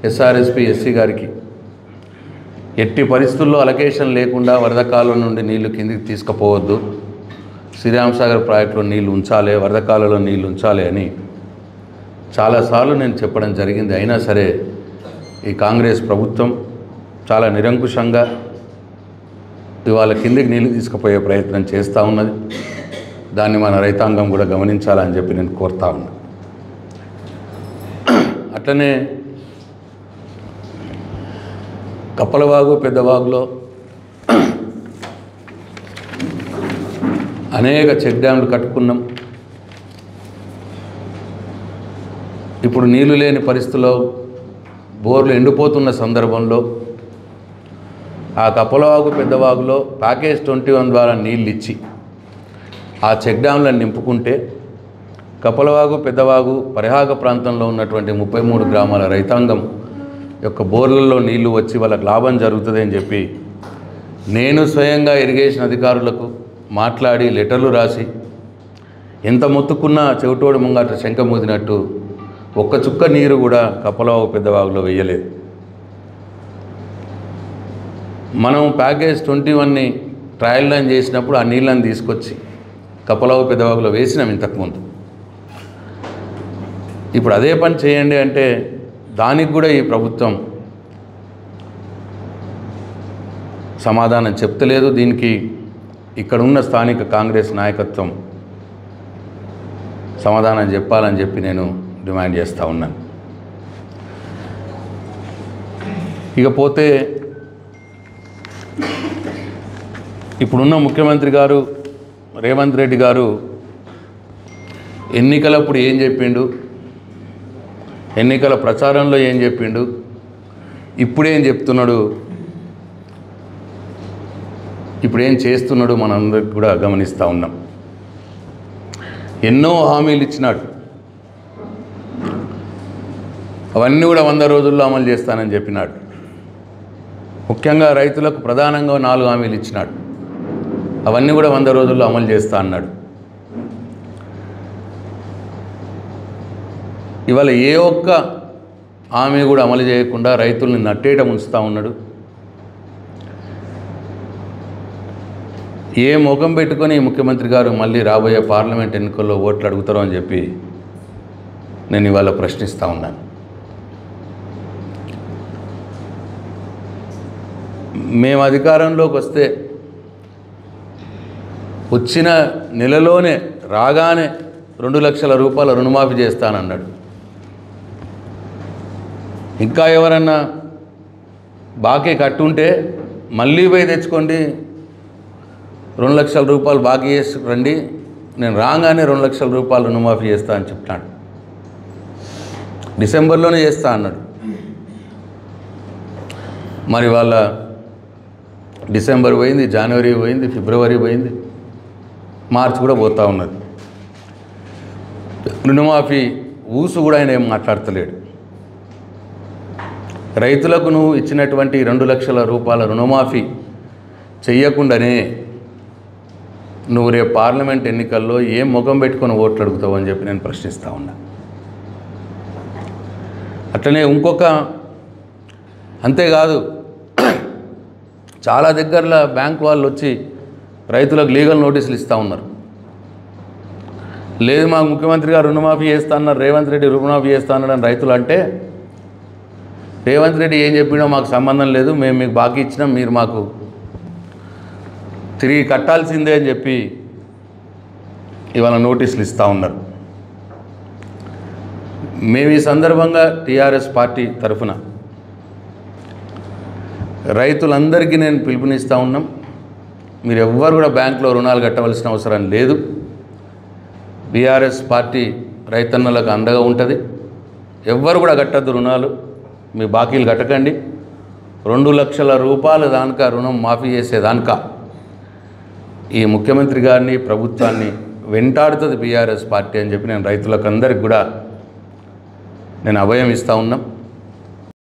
SRSP SC గారికి ఎట్టి పరిస్థితుల్లో అలొకేషన్ లేకుండా వరద కాలువ నుండి నీళ్లు కిందికి తీసుకుపోవద్దు, శ్రీరామ్ సాగర్ ప్రాజెక్టులో నీళ్లు ఉంచాలి, వరద కాలువలో నీళ్లు ఉంచాలి అని చాలాసార్లు నేను చెప్పడం జరిగింది. అయినా సరే ఈ కాంగ్రెస్ ప్రభుత్వం చాలా నిరంకుశంగా ఇవాళ కిందికి నీళ్లు తీసుకుపోయే ప్రయత్నం చేస్తూ ఉన్నది. దాన్ని మన రైతాంగం కూడా గమనించాలని చెప్పి నేను కోరుతా ఉన్నా. అట్లనే కప్పలవాగు పెద్దవాగులో అనేక చెక్ డ్యామ్లు కట్టుకున్నాం. ఇప్పుడు నీళ్లు లేని పరిస్థితుల్లో బోర్లు ఎండిపోతున్న సందర్భంలో ఆ కప్పలవాగు పెద్దవాగులో ప్యాకేజ్ 21 ద్వారా నీళ్ళు ఇచ్చి ఆ చెక్ డ్యామ్లను నింపుకుంటే కప్పలవాగు పెద్దవాగు పరిహాగ ప్రాంతంలో ఉన్నటువంటి 33 గ్రామాల రైతాంగం యొక్క బోర్లలో నీళ్లు వచ్చి వాళ్ళకి లాభం జరుగుతుంది అని చెప్పి నేను స్వయంగా ఇరిగేషన్ అధికారులకు మాట్లాడి లెటర్లు రాసి ఎంత మొత్తుకున్నా చెవిటోడు ముంగట శంఖ మూదినట్టు ఒక్క చుక్క నీరు కూడా కప్పలవాగు పెద్దవాగులో వేయలేదు. మనం ప్యాకేజ్ 21ని ట్రయల్ రన్ చేసినప్పుడు ఆ నీళ్ళని తీసుకొచ్చి కప్పలవాగు పెద్దవాగులో వేసినాం ఇంతకుముందు. ఇప్పుడు అదే పని చేయండి అంటే దానికి కూడా ఈ ప్రభుత్వం సమాధానం చెప్తలేదు. దీనికి ఇక్కడ ఉన్న స్థానిక కాంగ్రెస్ నాయకత్వం సమాధానం చెప్పాలని చెప్పి నేను డిమాండ్ చేస్తూ ఉన్నాను. ఇకపోతే ఇప్పుడున్న ముఖ్యమంత్రి గారు రేవంత్ రెడ్డి గారు ఎన్నికలప్పుడు ఏం చెప్పిండు, ఎన్నికల ప్రచారంలో ఏం చెప్పిండు, ఇప్పుడేం చెప్తున్నాడు, ఇప్పుడేం చేస్తున్నాడు మనందరికి కూడా గమనిస్తూ ఉన్నాం. ఎన్నో హామీలు ఇచ్చినాడు, అవన్నీ కూడా 100 రోజుల్లో అమలు చేస్తానని చెప్పినాడు. ముఖ్యంగా రైతులకు ప్రధానంగా 4 హామీలు ఇచ్చినాడు, అవన్నీ కూడా 100 రోజుల్లో అమలు చేస్తా అన్నాడు. ఇవాళ ఏ ఒక్క హామీ కూడా అమలు చేయకుండా రైతుల్ని నట్టేట ముంచుతూ ఉన్నాడు. ఏ ముఖం పెట్టుకొని ముఖ్యమంత్రి గారు మళ్ళీ రాబోయే పార్లమెంట్ ఎన్నికల్లో ఓట్లు అడుగుతారో అని చెప్పి నేను ఇవాళ ప్రశ్నిస్తూ ఉన్నాను. మేము అధికారంలోకి వస్తే వచ్చిన నెలలోనే రాగానే 2 లక్షల రూపాయల రుణమాఫీ చేస్తానన్నాడు. ఇంకా ఎవరన్నా బాకీ కట్టుంటే మళ్ళీ పోయి తెచ్చుకోండి, 2 లక్షల రూపాయలు బాకీ చేసి రండి, నేను రాగానే 2 లక్షల రూపాయలు రుణమాఫీ చేస్తా అని చెప్తాడు. డిసెంబర్లోనే చేస్తా అన్నాడు. మరి వాళ్ళ డిసెంబర్ పోయింది, జనవరి పోయింది, ఫిబ్రవరి పోయింది, మార్చి కూడా పోతూ ఉన్నది. రుణమాఫీ ఊసు కూడా ఆయన ఏం మాట్లాడతలేడు. రైతులకు నువ్వు ఇచ్చినటువంటి 2 లక్షల రూపాయల రుణమాఫీ చెయ్యకుండానే నువ్వు రేపు పార్లమెంట్ ఎన్నికల్లో ఏం ముఖం పెట్టుకొని ఓట్లు అడుగుతావు అని చెప్పి నేను ప్రశ్నిస్తూ ఉన్నా. అట్లనే ఇంకొక అంతేకాదు, చాలా దగ్గరలో బ్యాంక్ వాళ్ళు వచ్చి రైతులకు లీగల్ నోటీసులు ఇస్తూ ఉన్నారు. లేదు మాకు ముఖ్యమంత్రి గారు రుణమాఫీ చేస్తా అన్నారు, రేవంత్ రెడ్డి రుణమాఫీ చేస్తా అన్నాడు రైతులు అంటే, రేవంత్ రెడ్డి ఏం చెప్పినో మాకు సంబంధం లేదు, మేము మీకు బాకీ ఇచ్చినాం, మీరు మాకు తిరిగి కట్టాల్సిందే అని చెప్పి ఇవాళ నోటీసులు ఇస్తూ ఉన్నారు. మేము ఈ సందర్భంగా టీఆర్ఎస్ పార్టీ తరఫున రైతులందరికీ నేను పిలుపునిస్తూ ఉన్నాం, మీరు ఎవ్వరు కూడా బ్యాంకులో రుణాలు కట్టవలసిన అవసరం లేదు. బీఆర్ఎస్ పార్టీ రైతన్నలకు అండగా ఉంటుంది. ఎవ్వరు కూడా కట్టద్దు రుణాలు, మీ బాకీలు కట్టకండి. 2 లక్షల రూపాయల దానిక రుణం మాఫీ చేసేదానిక ఈ ముఖ్యమంత్రి గారిని ప్రభుత్వాన్ని వెంటాడుతుంది బీఆర్ఎస్ పార్టీ అని చెప్పి నేను రైతులకు అందరికి కూడా నేను అభయం ఇస్తూ ఉన్నాం.